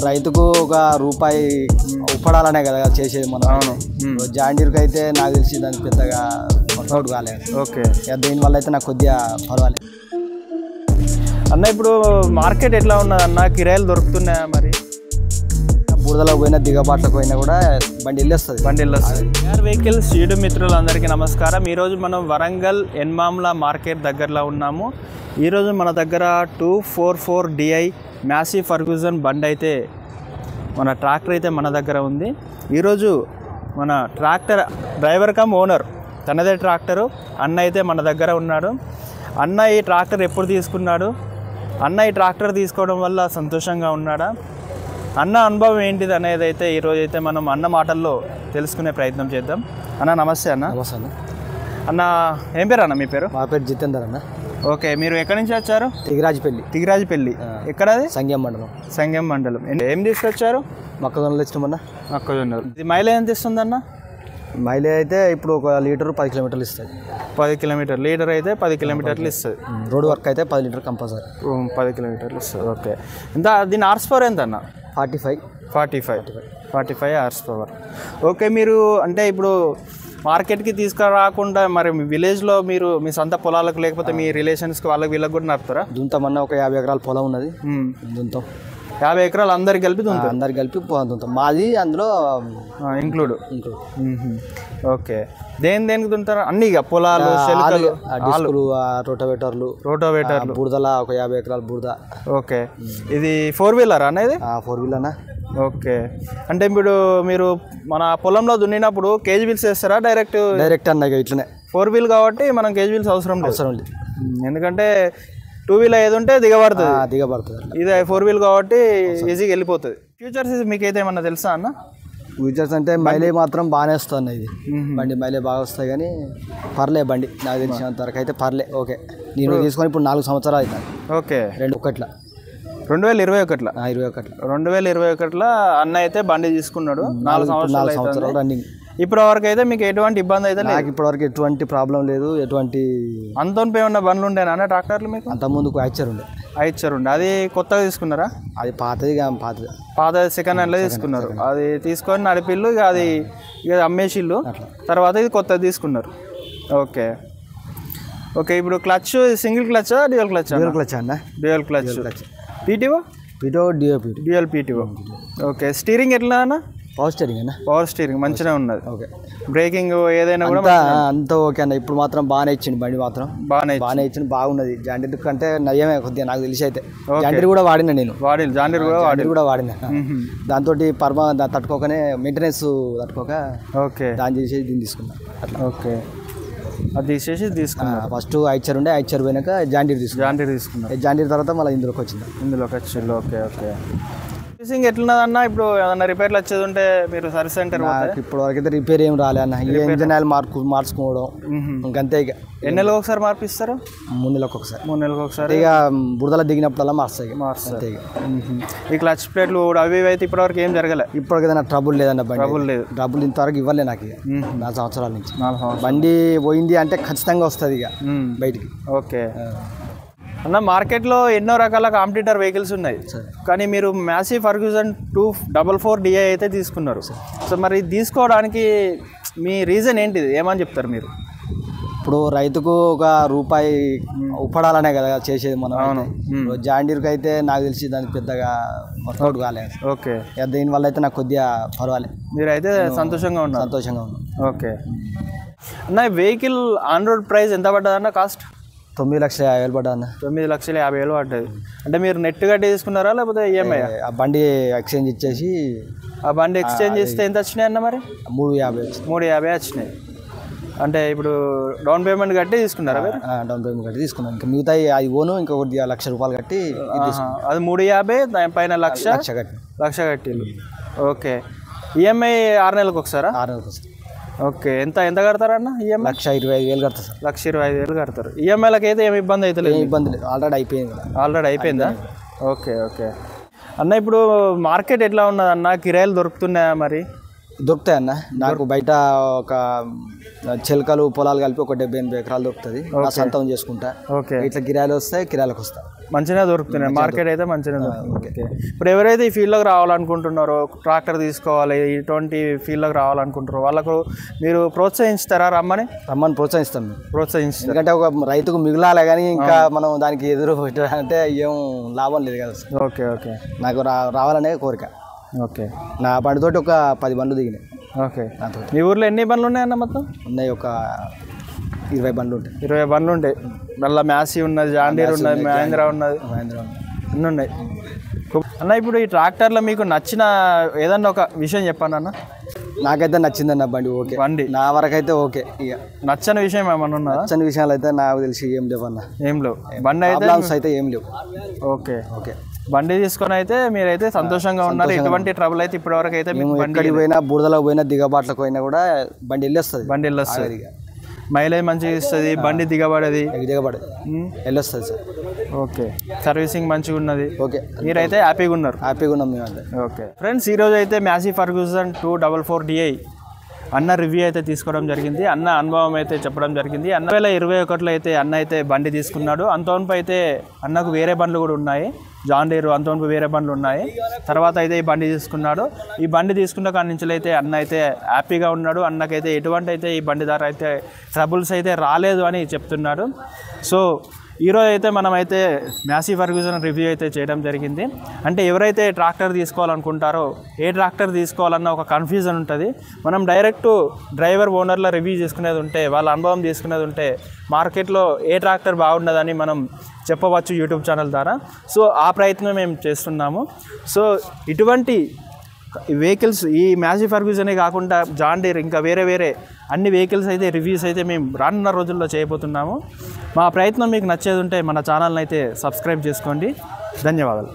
రైతుకు ఒక రూపాయి ఉపడాలనే కదా చేసేది మనం. అవును. జాండీర్కి అయితే నాకు తెలిసి దానికి పెద్దగా వర్కౌట్ కాలేదు. ఓకే. దీనివల్ల అయితే నాకు కొద్దిగా పర్వాలేదు అన్న. ఇప్పుడు మార్కెట్ ఎట్లా ఉన్నది అన్న? కిరాయిలు దొరుకుతున్నాయా మరి? బురదలో పోయినా దిగబాట్లకు పోయినా కూడా బండి వెళ్ళొస్తుంది. వెహికల్స్ యూట్యూబ్ మిత్రులందరికీ నమస్కారం. ఈరోజు మనం వరంగల్ ఎన్మామ్ల మార్కెట్ దగ్గరలో ఉన్నాము. ఈరోజు మన దగ్గర 244 DI మ్యాసివ్ ఫర్గ్యూసన్ బండి అయితే మన ట్రాక్టర్ అయితే మన దగ్గర ఉంది. ఈరోజు మన ట్రాక్టర్ డ్రైవర్ కమ్ ఓనర్, తనదే ట్రాక్టరు అన్న అయితే మన దగ్గర ఉన్నాడు. అన్న ఈ ట్రాక్టర్ ఎప్పుడు తీసుకున్నాడు, అన్న ఈ ట్రాక్టర్ తీసుకోవడం వల్ల సంతోషంగా ఉన్నాడా, అన్న అనుభవం ఏంటిది అనేది అయితే ఈరోజు అయితే మనం అన్న మాటల్లో తెలుసుకునే ప్రయత్నం చేద్దాం. అన్న నమస్తే. అన్న నమస్తే అన్న. అన్న ఏం పేరు అన్న? మీ పేరు? మా పేరు జితేందర్ అన్న. ఓకే. మీరు ఎక్కడి నుంచి వచ్చారు? తిగిరాజపల్లి. ఎక్కడ అది? సంగం మండలం. ఏం తీసుకొచ్చారు? మొక్కజొన్నలు ఇష్టమన్నా. మొక్కజొన్నలు. ఇది మైలేజ్ ఎంత ఇస్తుంది అన్న? మైలేజ్ అయితే ఇప్పుడు 1 లీటర్ 10 కిలోమీటర్లు ఇస్తుంది. 10 కిలోమీటర్లు. లీటర్ అయితే 10 కిలోమీటర్లు ఇస్తుంది. రోడ్ వర్క్ అయితే 10 లీటర్ కంపల్సరీ. 10 కిలోమీటర్లు ఇస్తుంది. ఓకే. ఎంత దీని హార్స్ పవర్ ఎంత అన్న? 45 హార్స్ పవర్. ఓకే. మీరు అంటే ఇప్పుడు మార్కెట్కి తీసుకురాకుండా మరి మీ విలేజ్లో మీరు మీ సొంత పొలాలకు లేకపోతే మీ రిలేషన్స్కి వాళ్ళకి వీళ్ళకి కూడా నడుపుతారా? దుంతమన్నా ఒక 50 ఎకరాల పొలం ఉన్నది. దుంతం 50 ఎకరాలు అందరికి కలిపి దుంతాం. అందరికి కలిపి దుంతాం. మాది అందులో ఇంక్లూడ్. ఓకే. దేనికి దుంటారా? అన్ని ఇక పొలాలు, రోటోవేటర్లు, బురదల ఒక 50 ఎకరాల బురద. ఓకే. ఇది 4 వీలర్ అనేది? 4 వీలర్ అన్న. ఓకే. అంటే ఇప్పుడు మీరు మన పొలంలో దున్నినప్పుడు కేజీ వీల్స్ వేస్తారా? డైరెక్ట్ అన్న ఇట్లనే. 4 వీల్ కాబట్టి మనం కేజీ వీల్స్ అవసరం లేదు. ఎందుకంటే 2 వీల్ ఏది ఉంటే దిగబడుతుంది. ఇది 4 వీల్ కాబట్టి ఈజీగా వెళ్ళిపోతుంది. ఫ్యూచర్స్ మీకైతే ఏమన్నా తెలుసా అన్న? ఫ్యూచర్స్ అంటే మైలేజ్ మాత్రం బాగానే వస్తుంది. ఇది బండి మైలేజ్ బాగా వస్తాయి కానీ పర్లే బండి నాకు తెలిసినంత వరకు అయితే పర్లే. ఓకే. నేను తీసుకొని ఇప్పుడు 4 సంవత్సరాలు అవుతాయి. ఓకే. 2021 అన్న అయితే బండి తీసుకున్నాడు. 4 సంవత్సరాలు రన్నింగ్. ఇప్పటి వరకు అయితే మీకు ఎటువంటి ఇబ్బంది అయితే నాకు ఇప్పటివరకు ఎటువంటి ప్రాబ్లం లేదు. అంతోనిపై ఉన్న బండ్లు ఉండేనా అన్న ట్రాక్టర్లు మీకు? అంత ముందుకు ఐచర్ ఉండే. అది కొత్తగా తీసుకున్నారా? అది పాతది సెకండ్ హ్యాండ్లో తీసుకున్నారు. అది తీసుకొని నడిపిల్లు అది అమ్మేసిల్లు. తర్వాత ఇది కొత్తది తీసుకున్నారు. ఓకే. ఇప్పుడు clutch single clutch, dual clutch అన్న. Dual clutch. PTO dual PTO. Okay. Steering ఎట్లా అన్న? పవర్ స్టీరింగ్ మంచిగా ఉన్నది. ఓకే. బ్రేకింగ్ ఏదైనా కూడా అంత ఓకే అన్న. ఇప్పుడు మాత్రం బాగానే ఇచ్చింది బండి, మాత్రం బాగానే ఇచ్చింది. బాగున్నది. జాండీర్ కంటే నయ్యమే కొద్దిగా నాకు తెలిసి అయితే. జాండీర్ కూడా వాడినా నేను. జాండీర్ కూడా వాడినా. దాంతో తట్టుకోకనే మెయింటెనెన్స్ తట్టుకోక ఓకే దాన్ని చేసేసి దీన్ని తీసుకున్నా అట్లా. ఓకే. అది తీసేసి తీసుకున్నా. ఫస్ట్ ఐచర్ ఉండే, ఐచర్ పోయినాక జాండీర్ తీసుకున్నా. జాండీర్ తర్వాత మళ్ళీ ఇందులోకి వచ్చింది. ఓకే. సర్వీసింగ్ ఎట్లున్నదన్న? ఇప్పుడు ఏదన్నా రిపేర్లు వచ్చేది ఉంటే మీరు సర్వీస్ సెంటర్? ఇప్పుడు వరకు అయితే రిపేర్ ఏం రాలే అన్న. ఇంజన్ ఆయిల్ మార్చుకోవడం ఇంకంతే. ఇక ఎన్ని నెలలకు ఒకసారి మార్పిస్తారు? 3 నెలలకు ఒకసారి. ఇక బురదలో దిగినప్పుడల్లా మార్చాయి. ఈ క్లచ్ ప్లేట్లు అవి అయితే ఇప్పటివరకు ఏం జరగలే? ఇప్పటికి ఏదైనా ట్రబుల్ లేదన్న. ట్రబుల్ ఇంతవరకు ఇవ్వలే నాకు. 4 సంవత్సరాల నుంచి బండి పోయింది అంటే ఖచ్చితంగా వస్తుంది ఇక బయటికి. ఓకే. అన్న మార్కెట్లో ఎన్నో రకాల కాంపిటీటర్ వెహికల్స్ ఉన్నాయి కానీ మీరు మ్యాసివ్ ఫర్గ్యూసన్ 244 DI అయితే తీసుకున్నారు. సో మరి తీసుకోవడానికి మీ రీజన్ ఏంటిది? ఏమని చెప్తారు మీరు? ఇప్పుడు రైతుకు ఒక రూపాయి ఉపడాలనే కదా చేసేది మనం. అవును. జాండీర్కి అయితే నాకు తెలిసి దానికి పెద్దగా వర్కౌట్ కాలేదు. ఓకే. దీనివల్ల అయితే నాకు కొద్దిగా పర్వాలేదు. మీరైతే సంతోషంగా ఉన్నారు? సంతోషంగా ఉన్నాను. ఓకే. అన్న వెహికల్ ఆన్ రోడ్ ప్రైస్ ఎంత పడ్డదన్న? కాస్ట్ 9,50,000 పడ్డా అన్న. 9,50,000 పడ్డది. అంటే మీరు నెట్ కట్టి తీసుకున్నారా లేకపోతే ఈఎంఐ? ఆ బండి ఎక్స్చేంజ్ ఇచ్చేసి. ఆ బండి ఎక్స్చేంజ్ చేస్తే ఎంత వచ్చినాయి అన్న? మరి 3,50 వచ్చినాయి. అంటే ఇప్పుడు డౌన్ పేమెంట్ కట్టి తీసుకున్నారా? డౌన్ పేమెంట్ కట్టి తీసుకున్నాను. ఇంకా మిగతా అది ఓను ఇంకొకటి ₹1,00,000 కట్టి. అది 3,50, దానిపైన లక్ష కట్టిల్లు. ఓకే. ఈఎంఐ 6 నెలలకు ఒకసారా? 6 నెలలకు ఒకసారి. ఓకే. ఎంత కడతారన్న ఈఎంఐ? 1,25,000 కడతారు సార్. 1,25,000 కడతారు. ఈఎంఐలకు అయితే ఏమి ఇబ్బంది అయితే లేదు? ఇబ్బంది లేదు. ఆల్రెడీ అయిపోయిందా? ఓకే. అన్న ఇప్పుడు మార్కెట్ ఎట్లా ఉన్నది అన్న? కిరాయిలు దొరుకుతున్నాయా మరి? దొరుకుతాయి అన్న. నాకు బయట ఒక చిలకలు పొలాలు కలిపి ఒక 70-80 ఎకరాలు దొరుకుతుంది. నా సొంతం చేసుకుంటా. ఓకే. ఇట్లా కిరాయిలు వస్తాయి, కిరాయిలకు వస్తా. మంచిగా దొరుకుతున్నాయి, మార్కెట్ అయితే మంచిగా దొరుకుతుంది. ఇప్పుడు ఎవరైతే ఈ ఫీల్డ్లోకి రావాలనుకుంటున్నారో, ట్రాక్టర్ తీసుకోవాలి, ఇటువంటి ఫీల్డ్లోకి రావాలనుకుంటారో వాళ్ళకు మీరు ప్రోత్సహిస్తారా? రమ్మని ప్రోత్సహిస్తాం. ప్రోత్సహిస్తాం. ఎందుకంటే ఒక రైతుకు మిగిలాలే కానీ ఇంకా మనం దానికి ఎదురు పెట్టాలంటే ఏం లాభం లేదు కదా. ఓకే. ఓకే. నాకు రావాలనే కోరిక. ఓకే. నా బండితోటి ఒక 10 బండ్లు దిగినాయి. ఓకే. మీ ఊర్లో ఎన్ని బండ్లు ఉన్నాయన్న మొత్తం? ఉన్నాయి ఒక 20 బండ్లు ఉంటాయి. 20 బండ్లు ఉంటాయి. మళ్ళీ మ్యాసీ ఉన్నది, జాండీర్ ఉన్నది, మహేంద్ర ఉన్నది, అన్నీ ఉన్నాయి అన్న. ఇప్పుడు ఈ ట్రాక్టర్లో మీకు నచ్చిన ఏదన్నా ఒక విషయం చెప్పండి అన్న. నాకైతే నచ్చిందన్న బండి. ఓకే, బండి నా వరకు అయితే ఓకే. ఇక నచ్చని విషయం ఏమన్నా ఉన్నా? నచ్చని విషయాలు అయితే నాకు తెలిసి ఏం లేవు అన్న. ఏం లేవు. బండి అయితే ఏం లేవు. ఓకే. ఓకే. బండి తీసుకొని అయితే మీరైతే సంతోషంగా ఉన్నారు. ఎటువంటి ట్రబుల్ అయితే ఇప్పటివరకు అయితే ఎక్కడికి పోయినా, బురదలకు పోయినా, దిగబాట్లకు పోయినా కూడా బండి వెళ్ళొస్తుంది. మైలేజ్ మంచిగా ఇస్తుంది, బండి దిగబడేది వెళ్ళొస్తుంది సార్. ఓకే. సర్వీసింగ్ మంచిగా ఉన్నది. ఓకే. మీరైతే హ్యాపీగా ఉన్నారు? హ్యాపీగా ఉన్నాం మేము అంతే. ఓకే ఫ్రెండ్స్, ఈరోజు అయితే మ్యాసీ ఫర్గూసన్ 244 DI అన్న రివ్యూ అయితే తీసుకోవడం జరిగింది. అన్న అనుభవం అయితే చెప్పడం జరిగింది. 2021లో అయితే అన్న అయితే బండి తీసుకున్నాడు. అంతవరకు అయితే అన్నకు వేరే బండ్లు కూడా ఉన్నాయి, జాండీర్ అంతవరకు వేరే బండ్లు ఉన్నాయి. తర్వాత అయితే ఈ బండి తీసుకున్నాడు. ఈ బండి తీసుకున్న కాడి నుంచి అయితే అన్న అయితే హ్యాపీగా ఉన్నాడు. అన్నకైతే ఎటువంటి అయితే ఈ బండి ద్వారా అయితే ట్రబుల్స్ అయితే రాలేదు అని చెప్తున్నాడు. సో ఈరోజు అయితే మనమైతే మ్యాసీ ఫర్గూసన్ రివ్యూ అయితే చేయడం జరిగింది. అంటే ఎవరైతే ట్రాక్టర్ తీసుకోవాలనుకుంటారో, ఏ ట్రాక్టర్ తీసుకోవాలన్న ఒక కన్ఫ్యూజన్ ఉంటుంది. మనం డైరెక్ట్ డ్రైవర్ ఓనర్ల రివ్యూ చేసుకునేది ఉంటే, వాళ్ళ అనుభవం తీసుకునేది ఉంటే మార్కెట్లో ఏ ట్రాక్టర్ బాగుండదని మనం చెప్పవచ్చు యూట్యూబ్ ఛానల్ ద్వారా. సో ఆ ప్రయత్నం మేము చేస్తున్నాము. సో ఇటువంటి వెహికల్స్ ఈ మ్యాసీ ఫర్గూసనే కాకుండా జాండీర్ ఇంకా వేరే వేరే అన్ని వెహికల్స్ అయితే రివ్యూస్ అయితే మేము రానున్న రోజుల్లో చేయబోతున్నాము. మా ప్రయత్నం మీకు నచ్చేది ఉంటే మన ఛానల్ని అయితే సబ్స్క్రైబ్ చేసుకోండి. ధన్యవాదాలు.